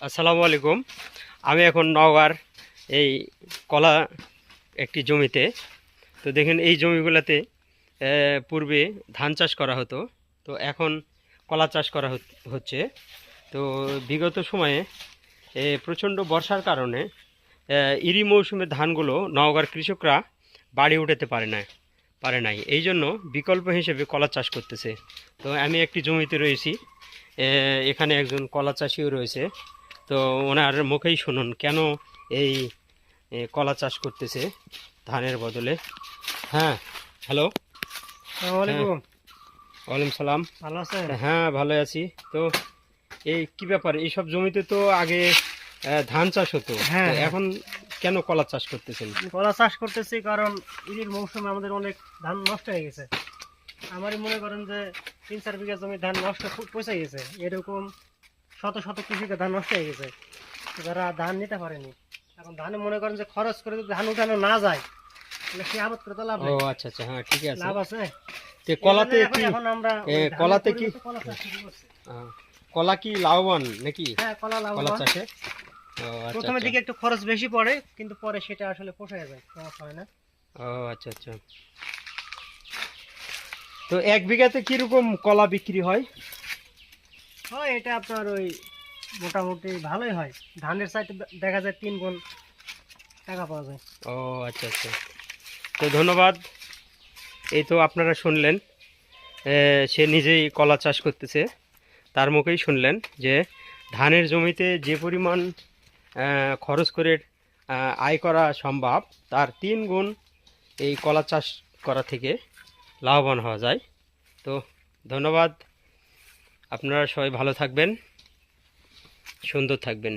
আসসালামু আলাইকুম। আমি এখন নওগাঁর এই কলা একটি জমিতে। তো দেখেন এই জমিগুলোতে পূর্বে ধান চাষ করা হতো, তো এখন কলা চাষ করা হচ্ছে। তো বিগত সময়ে প্রচণ্ড বর্ষার কারণে ইরি মৌসুমে ধানগুলো নওগাঁর কৃষকরা বাড়ি উঠাতে পারে নাই, এই জন্য বিকল্প হিসেবে কলা চাষ করতেছে। তো আমি একটি জমিতে রয়েছি, এখানে একজন কলা চাষিও রয়েছে। তো ওনার মুখেই শুনুন কেন এই কলা চাষ করতেছে ধানের বদলে। হ্যাঁ, হ্যালো। আসসালামু হ্যাঁ, আলাইকুম। ওয়ালাইকুম সালাম। ভালো আছেন? হ্যাঁ, ভালো আছি। তো এই কি ব্যাপার, এইসব জমিতে তো আগে ধান চাষ হতো, হ্যাঁ তো হ্যাঁ, এখন কেন কলা চাষ করতেছেন? কলা চাষ করতেছি কারণ ঈদের মৌসুমে আমাদের অনেক ধান নষ্ট হয়ে গেছে। আমারই মনে করেন যে 3-4 বিঘা জমি ধান নষ্ট পচে গেছে। এরকম শত শত কৃষকের ধান নষ্ট হয়ে গেছে, যারা ধান নিতে পারেনি। এখন ধানে মনে করেন যে খরচ করে যদি ধান উঠানো না যায় তাহলে সে আবাদ করে তো লাভ ও নেই। আচ্ছা আচ্ছা, হ্যাঁ ঠিক আছে। লাভ আছে। তো এই জন্য কলাতে এখন কি এখন আমরা ওই ধানের কলাতে কি পরিবর্তে কলা চাষ শুরু করছি। কলা কি লাভবান নাকি হ্যাঁ, কলা কলা লাভবান। চাষে? ও আচ্ছা প্রথমের আচ্ছা। দিকে একটু খরচ বেশি পড়ে, কিন্তু পরে সেটা আসলে পোষায় যায়, সমস্যা হয় না। ও আচ্ছা আচ্ছা। তো এক বিঘাতে কিরকম কলা বিক্রি হয়? হয় এটা আপনার ওই মোটামুটি ভালোই হয়। ধানের চাইতে দেখা যায় 3 গুণ টাকা পাওয়া যায়। ও আচ্ছা আচ্ছা। তো ধন্যবাদ। এই তো আপনারা শুনলেন, সে নিজেই কলা চাষ করতেছে, তার মুখেই শুনলেন যে ধানের জমিতে যে পরিমাণ খরচ করে আয় করা সম্ভব, তার 3 গুণ এই কলা চাষ করা থেকে লাভবান হওয়া যায়। তো ধন্যবাদ। আপনারা সবাই ভালো থাকবেন, সুন্দর থাকবেন।